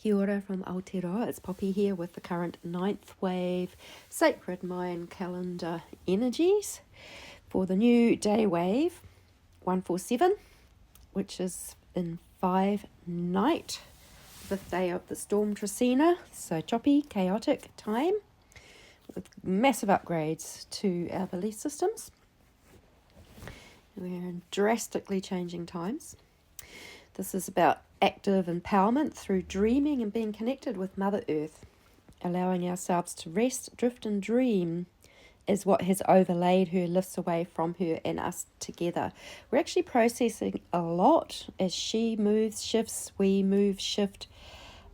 Kia ora from Aotearoa. It's Poppy here with the current 9th wave Sacred Mind calendar energies for the new day wave 147, which is in 5 night, 5th day of the storm Trisina. So choppy, chaotic time with massive upgrades to our belief systems. We're in drastically changing times. This is about active empowerment through dreaming and being connected with Mother Earth. Allowing ourselves to rest, drift and dream is what has overlaid her, lifts away from her and us together. We're actually processing a lot as she moves, shifts, we move, shift.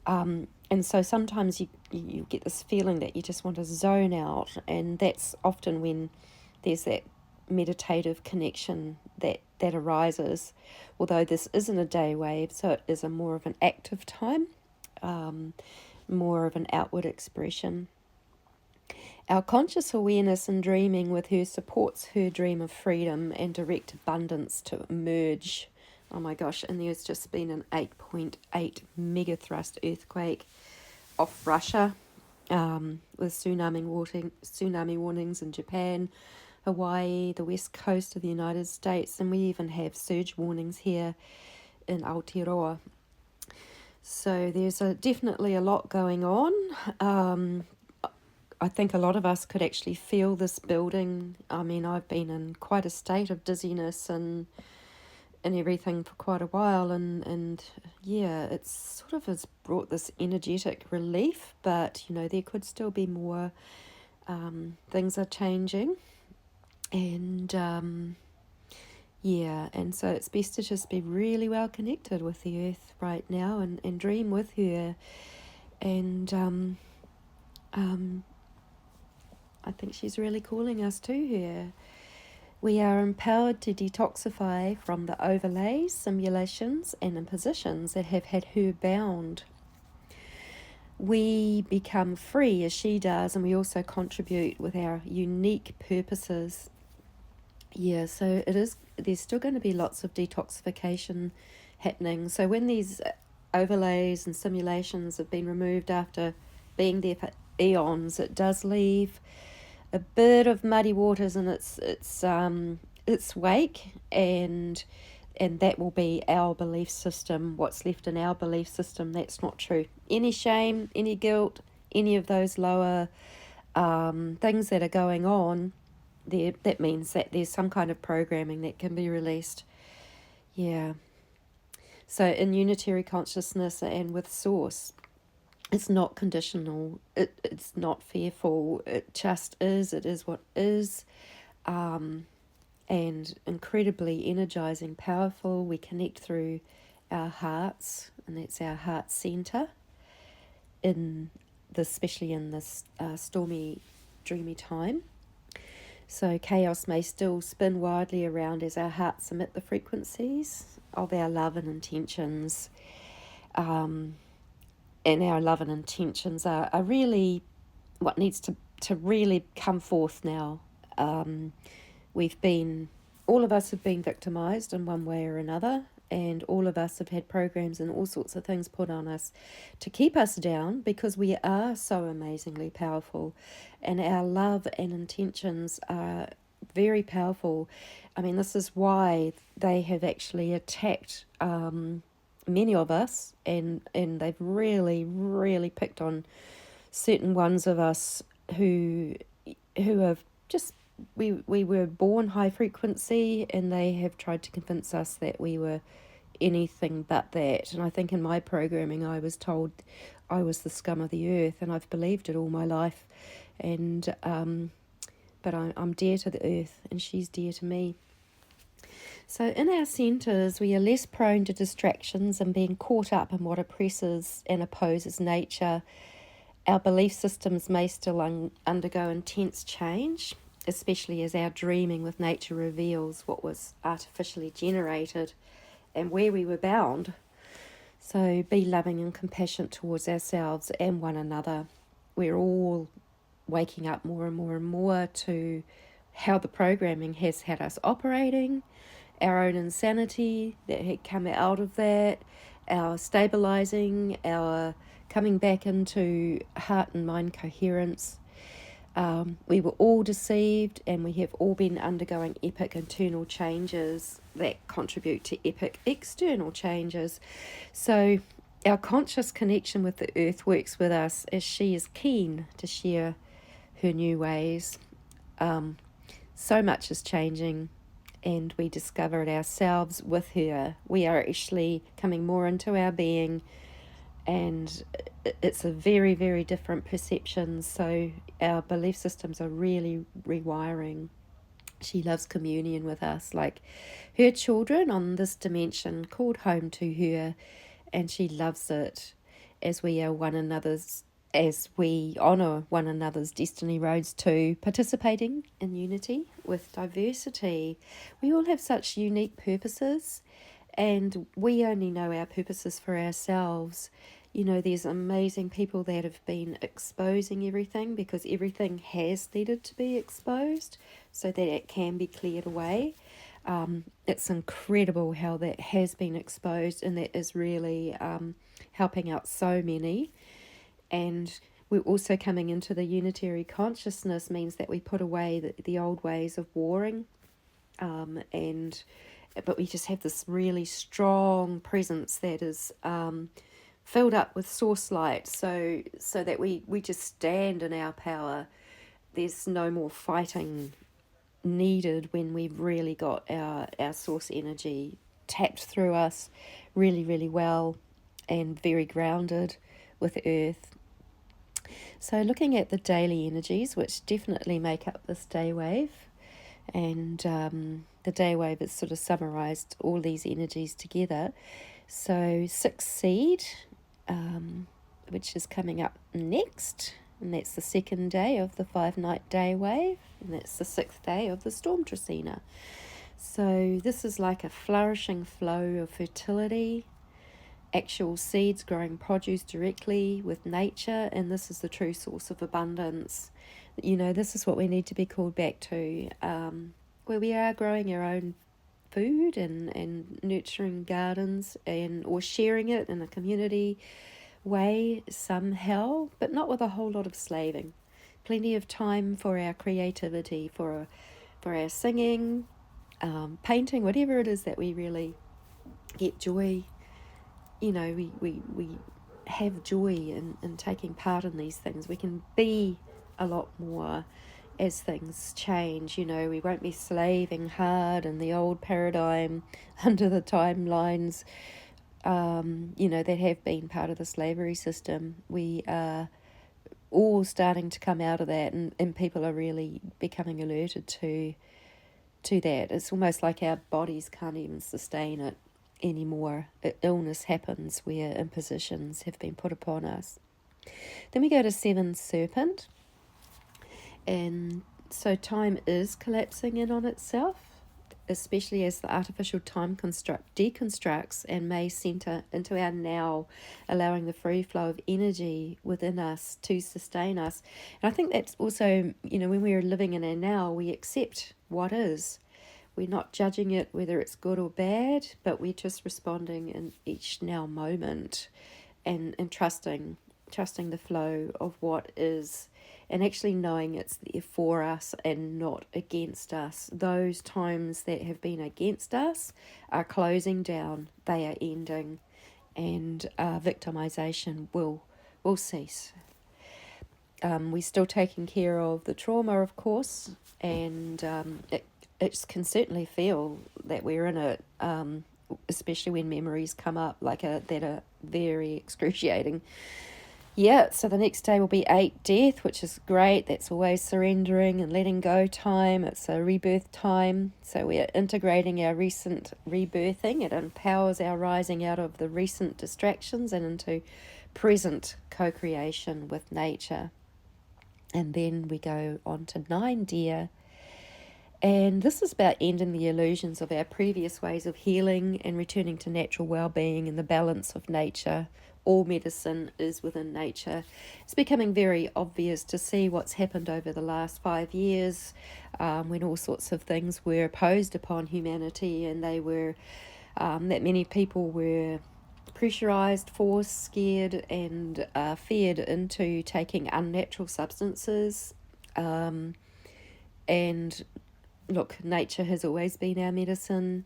And so sometimes you get this feeling that you just want to zone out, and that's often when there's that meditative connection that arises, although this isn't a day wave, so it is a more of an active time, more of an outward expression. Our conscious awareness and dreaming with her supports her dream of freedom and direct abundance to emerge. Oh my gosh, and there's just been an 8.8 megathrust earthquake off Russia, with tsunami warnings in Japan, Hawaii, the west coast of the United States, and we even have surge warnings here in Aotearoa. So there's definitely a lot going on. I think a lot of us could actually feel this building. I mean, I've been in quite a state of dizziness and everything for quite a while, and yeah, it's sort of has brought this energetic relief, but you know, there could still be more. Things are changing. And and so it's best to just be really well connected with the earth right now and dream with her. And I think she's really calling us to her. We are empowered to detoxify from the overlays, simulations and impositions that have had her bound. We become free as she does, and we also contribute with our unique purposes. Yeah, so there's still going to be lots of detoxification happening. So when these overlays and simulations have been removed after being there for eons, it does leave a bit of muddy waters in its wake, and that will be our belief system, what's left in our belief system. That's not true. Any shame, any guilt, any of those lower things that are going on, that means that there's some kind of programming that can be released. Yeah. So in unitary consciousness and with source, it's not conditional. It's not fearful. It just is. It is what is. And incredibly energizing, powerful. We connect through our hearts, and that's our heart center, especially in this stormy, dreamy time. So chaos may still spin wildly around as our hearts emit the frequencies of our love and intentions. And our love and intentions are really what needs to really come forth now. All of us have been victimized in one way or another, and all of us have had programs and all sorts of things put on us to keep us down, because we are so amazingly powerful, and our love and intentions are very powerful. I mean, this is why they have actually attacked many of us, and they've really, really picked on certain ones of us who have just, we were born high frequency, and they have tried to convince us that we were anything but that. And I think in my programming I was told I was the scum of the earth, and I've believed it all my life. And but I'm dear to the earth, and she's dear to me. So in our centres, we are less prone to distractions and being caught up in what oppresses and opposes nature. Our belief systems may still undergo intense change, especially as our dreaming with nature reveals what was artificially generated and where we were bound. So be loving and compassionate towards ourselves and one another. We're all waking up more and more and more to how the programming has had us operating, our own insanity that had come out of that, our stabilizing, our coming back into heart and mind coherence. We were all deceived, and we have all been undergoing epic internal changes that contribute to epic external changes. So our conscious connection with the earth works with us as she is keen to share her new ways. So much is changing, and we discover it ourselves with her. We are actually coming more into our being, and it's a very, very different perception. So our belief systems are really rewiring. She loves communion with us, like her children on this dimension called home to her, and she loves it as we are one another's, as we honour one another's destiny roads to participating in unity with diversity. We all have such unique purposes, and we only know our purposes for ourselves. You know, there's amazing people that have been exposing everything, because everything has needed to be exposed so that it can be cleared away. It's incredible how that has been exposed, and that is really helping out so many. And we're also coming into the unitary consciousness, means that we put away the old ways of warring, but we just have this really strong presence that is filled up with source light, so that we just stand in our power. There's no more fighting needed when we've really got our source energy tapped through us really, really well, and very grounded with earth. So looking at the daily energies, which definitely make up this day wave, and the day wave has sort of summarized all these energies together. So 6 seed, which is coming up next, and that's the second day of the 5-night day wave, and that's the 6th day of the storm Tresina. So this is like a flourishing flow of fertility, actual seeds growing produce directly with nature, and this is the true source of abundance. You know, this is what we need to be called back to, where we are growing our own food and nurturing gardens, or sharing it in a community way somehow, but not with a whole lot of slaving. Plenty of time for our creativity, for our singing, painting, whatever it is that we really get joy. You know, we have joy in taking part in these things. We can be a lot more as things change. You know, we won't be slaving hard in the old paradigm under the timelines, that have been part of the slavery system. We are all starting to come out of that, and people are really becoming alerted to that. It's almost like our bodies can't even sustain it anymore. Illness happens where impositions have been put upon us. Then we go to 7 serpent, and so time is collapsing in on itself, especially as the artificial time construct deconstructs and may center into our now, allowing the free flow of energy within us to sustain us. And I think that's also, when we're living in our now, we accept what is. We're not judging it whether it's good or bad, but we're just responding in each now moment, and trusting the flow of what is, and actually knowing it's there for us and not against us. Those times that have been against us are closing down, they are ending, and victimization will cease. We're still taking care of the trauma, of course, and it can certainly feel that we're in it, especially when memories come up that are very excruciating. Yeah, so the next day will be 8 death, which is great. That's always surrendering and letting go time. It's a rebirth time. So we are integrating our recent rebirthing. It empowers our rising out of the recent distractions and into present co-creation with nature. And then we go on to 9 deer. And this is about ending the illusions of our previous ways of healing and returning to natural well-being and the balance of nature. All medicine is within nature. It's becoming very obvious to see what's happened over the last 5 years, when all sorts of things were imposed upon humanity, and they were that many people were pressurized, forced, scared, and feared into taking unnatural substances. And look, nature has always been our medicine.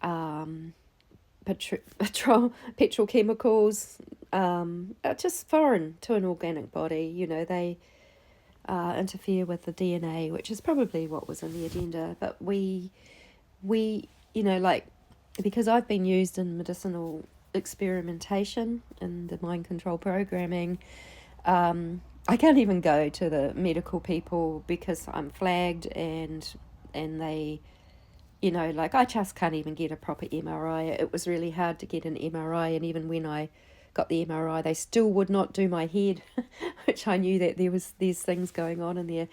Petrochemicals are just foreign to an organic body. You know, they interfere with the DNA, which is probably what was in the agenda. But we, you know, like, because I've been used in medicinal experimentation and the mind control programming, I can't even go to the medical people because I'm flagged, and they, you know, like, I just can't even get a proper MRI. It was really hard to get an MRI, and even when I got the MRI, they still would not do my head, which I knew that there was these things going on in there.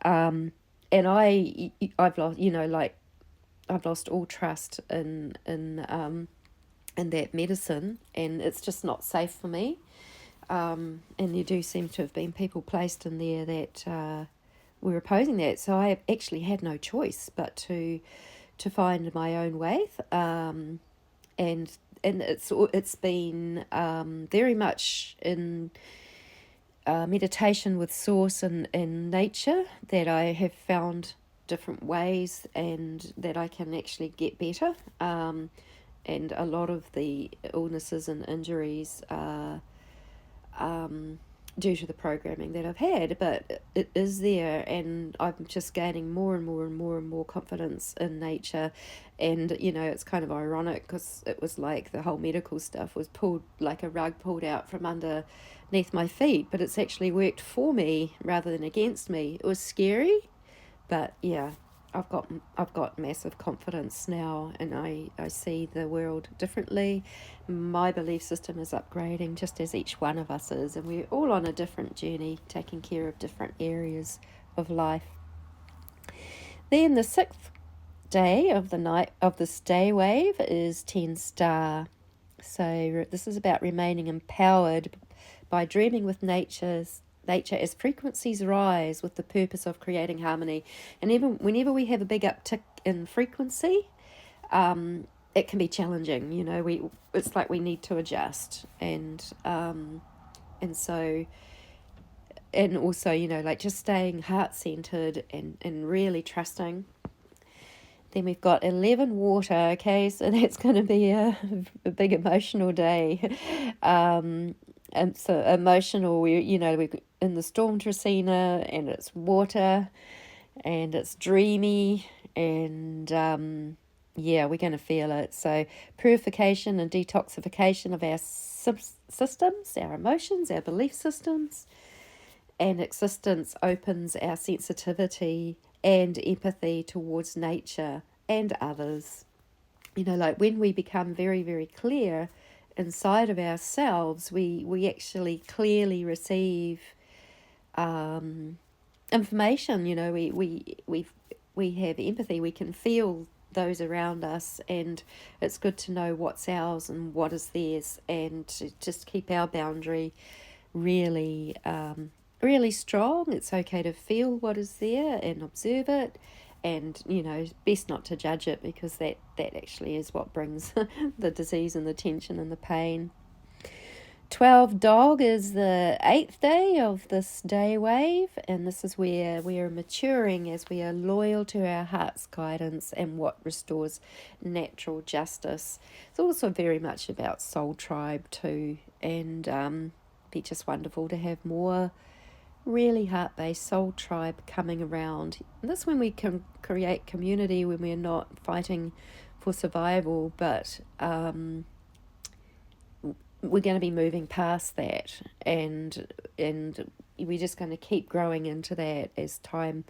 And I've lost, you know, like, I've lost all trust in that medicine, and it's just not safe for me. And there do seem to have been people placed in there that were opposing that. So I actually had no choice but to find my own way. And it's been very much in meditation with source and nature that I have found different ways and that I can actually get better. And a lot of the illnesses and injuries are due to the programming that I've had, but it is there, and I'm just gaining more and more and more and more confidence in nature. And, you know, it's kind of ironic because it was like the whole medical stuff was pulled, like a rug pulled out from underneath my feet, but it's actually worked for me rather than against me. It was scary, but yeah, I've got massive confidence now, and I see the world differently. My belief system is upgrading, just as each one of us is, and we're all on a different journey, taking care of different areas of life. Then the 6th day of the night of this day wave is 10 star. So this is about remaining empowered by dreaming with nature as frequencies rise with the purpose of creating harmony. And even whenever we have a big uptick in frequency, it can be challenging. You know, it's like we need to adjust, and so, and also, you know, like, just staying heart-centered and really trusting. Then we've got 11 water, okay, so that's going to be a big emotional day. And so emotional, we're in the storm Tresina, and it's water, and it's dreamy, and we're going to feel it. So purification and detoxification of our systems, our emotions, our belief systems, and existence opens our sensitivity and empathy towards nature and others. You know, like, when we become very, very clear inside of ourselves, we actually clearly receive information. You know, we have empathy. We can feel those around us, and it's good to know what's ours and what is theirs, and to just keep our boundary really really strong. It's okay to feel what is there and observe it, and, you know, best not to judge it, because that actually is what brings the disease and the tension and the pain. 12 dog is the 8th day of this day wave, and this is where we are maturing as we are loyal to our heart's guidance and what restores natural justice. It's also very much about soul tribe too, and be just wonderful to have more really heart-based soul tribe coming around. And that's when we can create community, when we're not fighting for survival, but we're going to be moving past that, and we're just going to keep growing into that as time,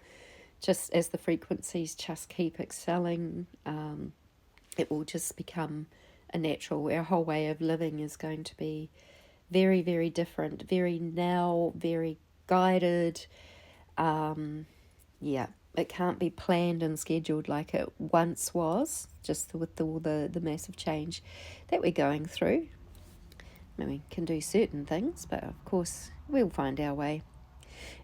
just as the frequencies just keep excelling. It will just become a natural. Our whole way of living is going to be very, very different, very guided. It can't be planned and scheduled like it once was, just with all the massive change that we're going through. I mean, we can do certain things, but of course we'll find our way.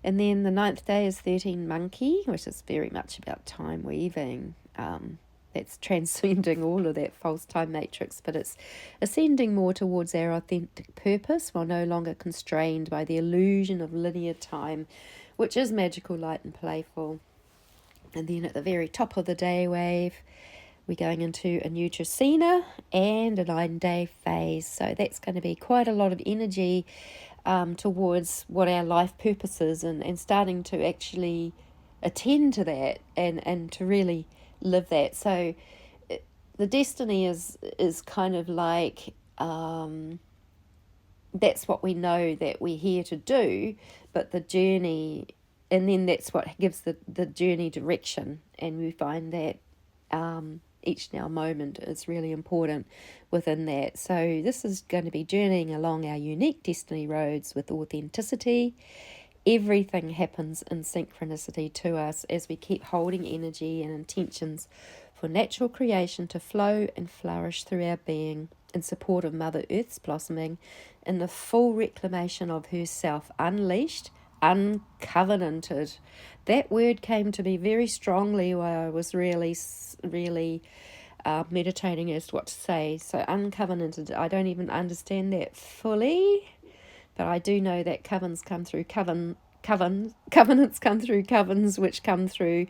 And then the 9th day is 13 monkey, which is very much about time weaving. that's transcending all of that false time matrix, but it's ascending more towards our authentic purpose while no longer constrained by the illusion of linear time, which is magical, light and playful. And then at the very top of the day wave, we're going into a new Tracina and a 9-day phase. So that's going to be quite a lot of energy towards what our life purpose is, and starting to actually attend to that and to really live that. So the destiny is kind of like, that's what we know that we're here to do, but the journey, and then that's what gives the journey direction. And we find that each now moment is really important within that. So this is going to be journeying along our unique destiny roads with authenticity. Everything happens in synchronicity to us as we keep holding energy and intentions for natural creation to flow and flourish through our being in support of Mother Earth's blossoming in the full reclamation of herself, unleashed, uncovenanted. That word came to me very strongly while I was really meditating as to what to say. So uncovenanted, I don't even understand that fully, but I do know that covenants come through covenants come through covens, which come through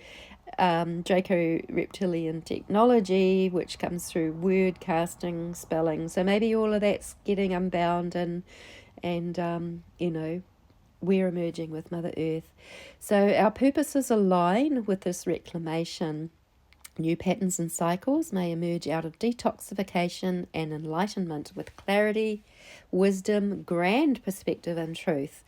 Draco reptilian technology, which comes through word casting, spelling. So maybe all of that's getting unbound, and we're emerging with Mother Earth. So our purposes align with this reclamation. New patterns and cycles may emerge out of detoxification and enlightenment with clarity, wisdom, grand perspective and truth.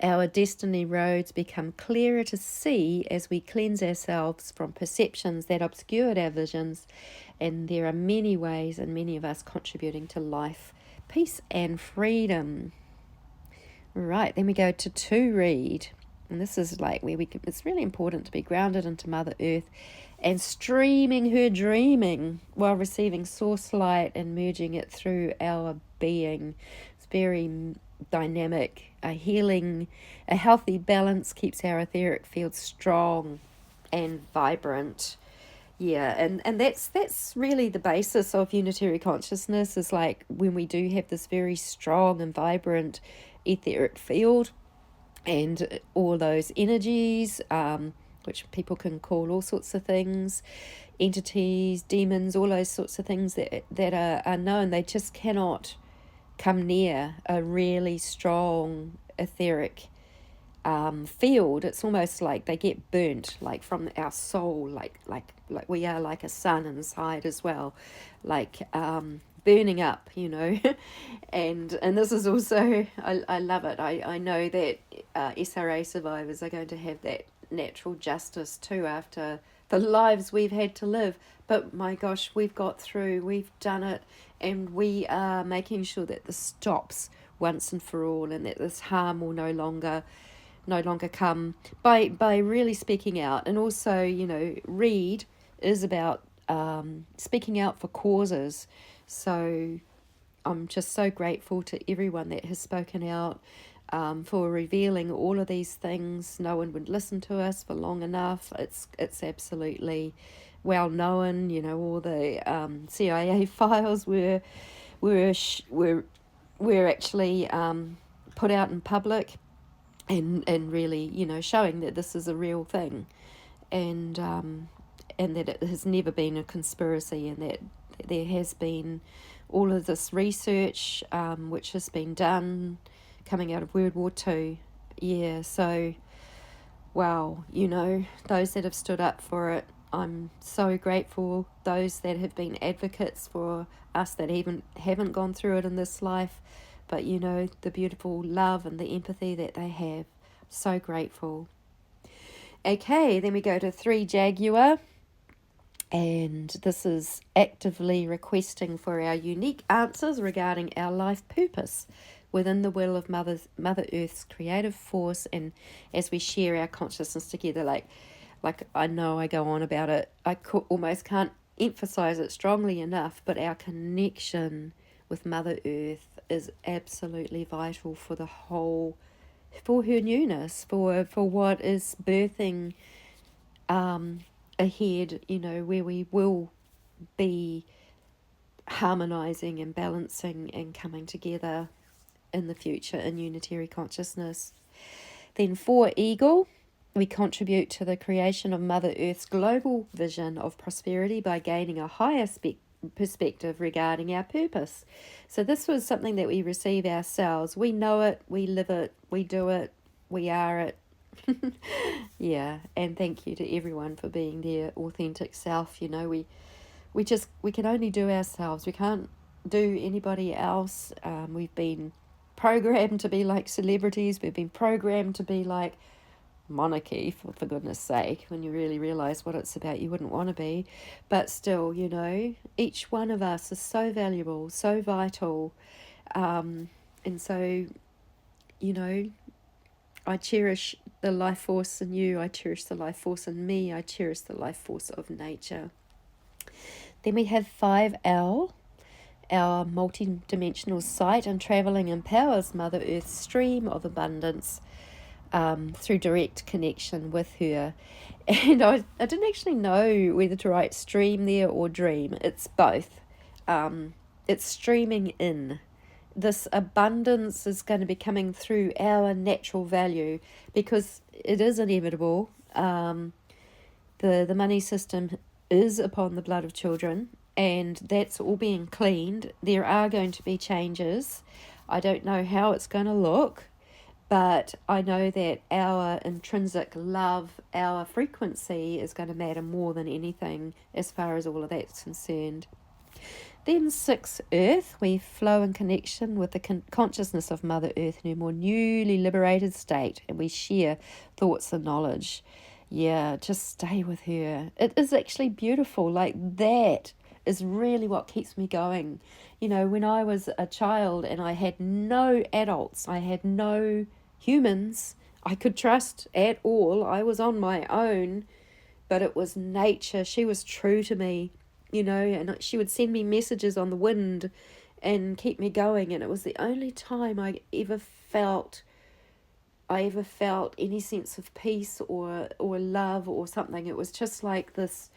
Our destiny roads become clearer to see as we cleanse ourselves from perceptions that obscured our visions, and there are many ways and many of us contributing to life, peace and freedom. Right, then we go to read. And this is like where it's really important to be grounded into Mother Earth and streaming her dreaming while receiving source light and merging it through our being. It's very dynamic. A healthy balance keeps our etheric field strong and vibrant. Yeah, and that's really the basis of unitary consciousness, is like when we do have this very strong and vibrant etheric field, and all those energies, which people can call all sorts of things, entities, demons, all those sorts of things that are known. They just cannot come near a really strong etheric field. It's almost like they get burnt, like from our soul, like we are like a sun inside as well, like burning up, and this is also, I love it. I know that SRA survivors are going to have that natural justice too after the lives we've had to live, but my gosh, we've got through, we've done it, and we are making sure that this stops once and for all, and that this harm will no longer come by really speaking out. And also, read is about speaking out for causes. So I'm just so grateful to everyone that has spoken out for revealing all of these things. No one would listen to us for long enough. It's absolutely well known. All the CIA files were actually put out in public, and really showing that this is a real thing, and that it has never been a conspiracy, and that there has been all of this research which has been done coming out of World War II. Yeah, so wow, those that have stood up for it, I'm so grateful. Those that have been advocates for us that even haven't gone through it in this life, but the beautiful love and the empathy that they have, so grateful. Okay, then we go to 3 Jaguar, and this is actively requesting for our unique answers regarding our life purpose within the will of Mother Earth's creative force. And as we share our consciousness together, like I know I go on about it, I almost can't emphasize it strongly enough, but our connection with Mother Earth is absolutely vital for for her newness, for what is birthing ahead, where we will be harmonizing and balancing and coming together in the future in unitary consciousness. Then 4 eagle, we contribute to the creation of Mother Earth's global vision of prosperity by gaining a higher perspective regarding our purpose. So this was something that we receive ourselves. We know it, we live it, we do it, we are it. Yeah, and thank you to everyone for being their authentic self. You know, we can only do ourselves. We can't do anybody else. We've been programmed to be like celebrities. We've been programmed to be like monarchy, for goodness sake. When you really realize what it's about, you wouldn't want to be. But still, you know, each one of us is so valuable, so vital. And so, you know, I cherish the life force in you. I cherish the life force in me. I cherish the life force of nature. Then we have 5L, our multi-dimensional sight and travelling empowers Mother Earth's stream of abundance through direct connection with her. And I didn't actually know whether to write stream there or dream. It's both. It's streaming in. This abundance is going to be coming through our natural value because it is inevitable. The money system is upon the blood of children, and that's all being cleaned. There are going to be changes. I don't know how it's going to look, but I know that our intrinsic love, our frequency is going to matter more than anything as far as all of that's concerned. Then 6 Earth, we flow in connection with the consciousness of Mother Earth in a more newly liberated state, and we share thoughts and knowledge. Yeah, just stay with her. It is actually beautiful. Like, that is really what keeps me going. You know, when I was a child and I had no adults, I had no humans I could trust at all. I was on my own, but it was nature. She was true to me, you know, and she would send me messages on the wind and keep me going. And it was the only time I ever felt any sense of peace or love or something. It was just like this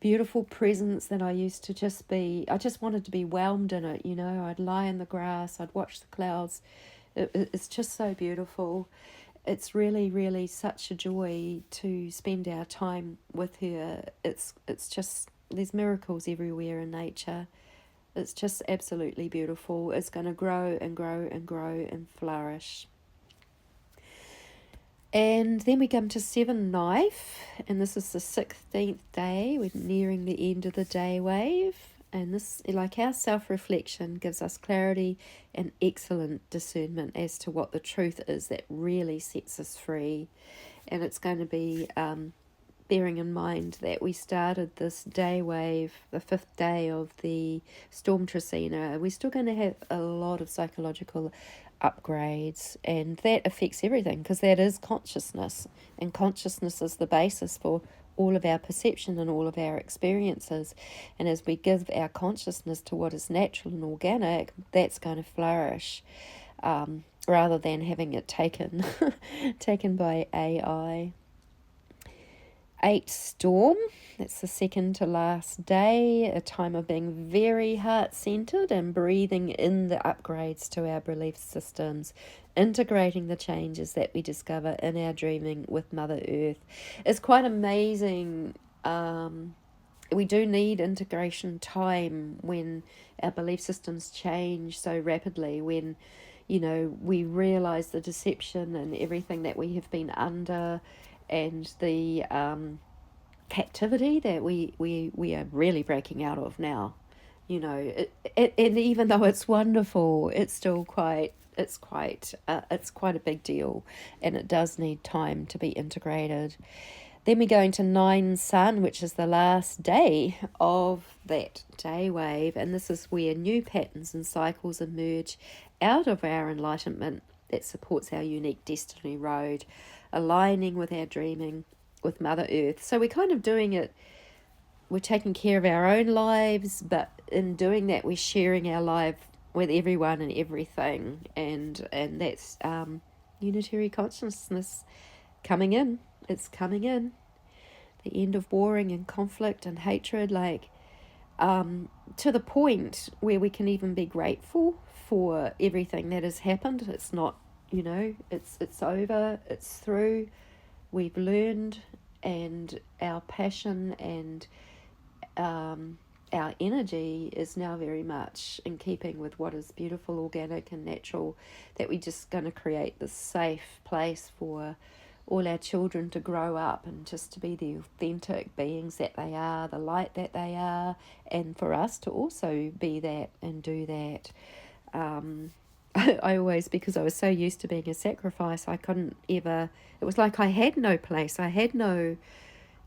beautiful presence that I used to just be. I just wanted to be whelmed in it, you know. I'd lie in the grass, I'd watch the clouds. It's just so beautiful. It's really, really such a joy to spend our time with her. It's just, there's miracles everywhere in nature. It's just absolutely beautiful. It's going to grow and grow and grow and flourish. And then we come to 7 knife, and this is the 16th day. We're nearing the end of the day wave, and this, like our self-reflection, gives us clarity and excellent discernment as to what the truth is that really sets us free. And it's going to be bearing in mind that we started this day wave, the 5th day of the storm Trisina. We're still going to have a lot of psychological upgrades, and that affects everything because that is consciousness, and consciousness is the basis for all of our perception and all of our experiences. And as we give our consciousness to what is natural and organic, that's going to flourish, rather than having it taken by AI. 8 storm, that's the second to last day, a time of being very heart-centered and breathing in the upgrades to our belief systems, integrating the changes that we discover in our dreaming with Mother Earth. It's quite amazing. We do need integration time when our belief systems change so rapidly, when, you know, we realize the deception and everything that we have been under, and the captivity that we are really breaking out of now. You know, and even though it's wonderful, it's still quite a big deal, and it does need time to be integrated. Then we go into 9 Sun, which is the last day of that day wave, and this is where new patterns and cycles emerge out of our enlightenment that supports our unique destiny road, aligning with our dreaming with Mother Earth. So we're kind of doing it, we're taking care of our own lives, but in doing that we're sharing our life with everyone and everything, and that's unitary consciousness coming in. It's coming in. The end of warring and conflict and hatred. Like, to the point where we can even be grateful for everything that has happened. It's not, it's over, it's through, we've learned, and our passion and our energy is now very much in keeping with what is beautiful, organic and natural, that we're just going to create this safe place for all our children to grow up and just to be the authentic beings that they are, the light that they are, and for us to also be that and do that. I always, because I was so used to being a sacrifice, I couldn't ever, it was like I had no place, I had no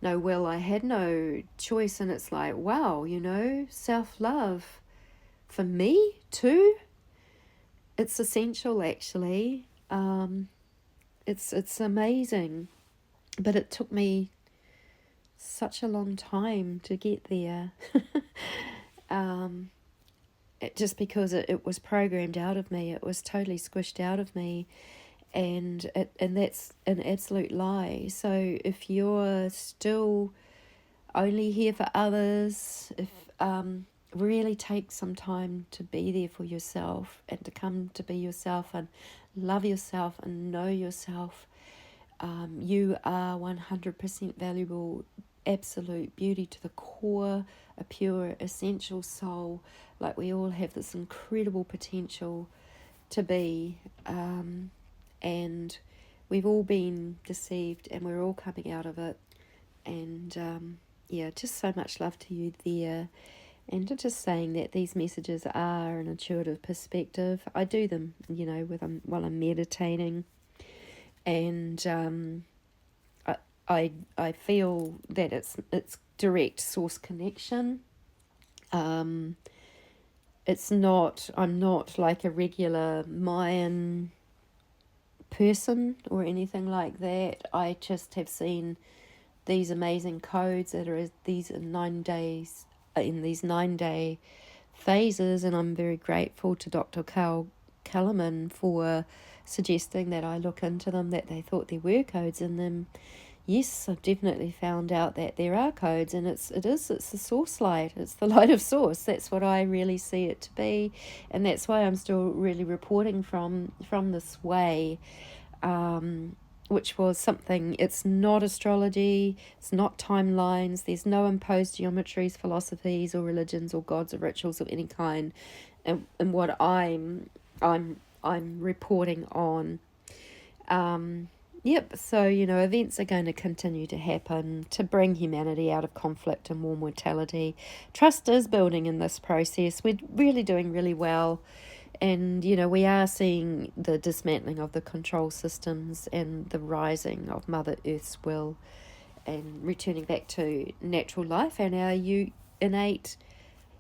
will, I had no choice. And it's like, wow, self-love for me too, it's essential actually. It's amazing, but it took me such a long time to get there. Just because it was programmed out of me, it was totally squished out of me, and that's an absolute lie. So if you're still only here for others, if really take some time to be there for yourself and to come to be yourself and love yourself and know yourself. You are 100% valuable, absolute beauty to the core, a pure essential soul. Like, we all have this incredible potential to be, and we've all been deceived and we're all coming out of it. And just so much love to you there. And just saying that these messages are an intuitive perspective. I do them, while I'm meditating, and I feel that it's direct source connection. It's not. I'm not like a regular Mayan person or anything like that. I just have seen these amazing codes that are these 9 days. In these 9-day phases, and I'm very grateful to Dr. Carl Kellerman for suggesting that I look into them, that they thought there were codes in them. Yes, I've definitely found out that there are codes, and it's the source light, it's the light of source. That's what I really see it to be, and that's why I'm still really reporting from this way, which was something, it's not astrology, it's not timelines, there's no imposed geometries, philosophies or religions or gods or rituals of any kind, and what I'm reporting on. So events are going to continue to happen to bring humanity out of conflict and more mortality. Trust is building in this process. We're really doing really well. And, we are seeing the dismantling of the control systems and the rising of Mother Earth's will and returning back to natural life and our innate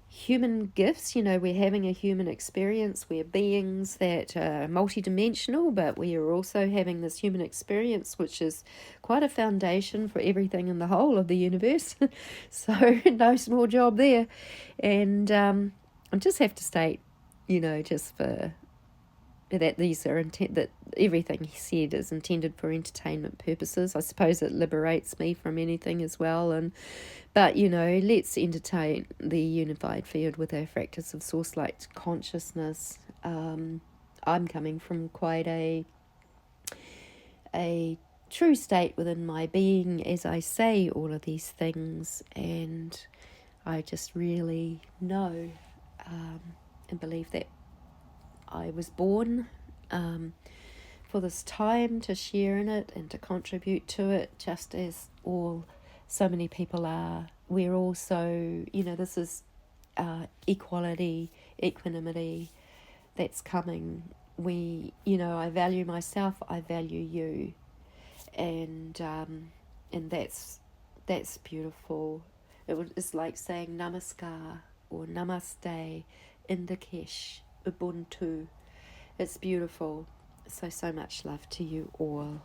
human gifts. We're having a human experience. We're beings that are multidimensional, but we are also having this human experience, which is quite a foundation for everything in the whole of the universe. So no small job there. And I just have to state, just for that these are that everything he said is intended for entertainment purposes. I suppose it liberates me from anything as well. But let's entertain the unified field with our fractals of source light consciousness. I'm coming from quite a true state within my being as I say all of these things, and I just really know and believe that I was born for this time to share in it and to contribute to it, just as so many people are. We're also, this is equality, equanimity that's coming. I value myself, I value you, and that's beautiful. It's like saying namaskar or namaste, Indikesh, Ubuntu. It's beautiful. So much love to you all.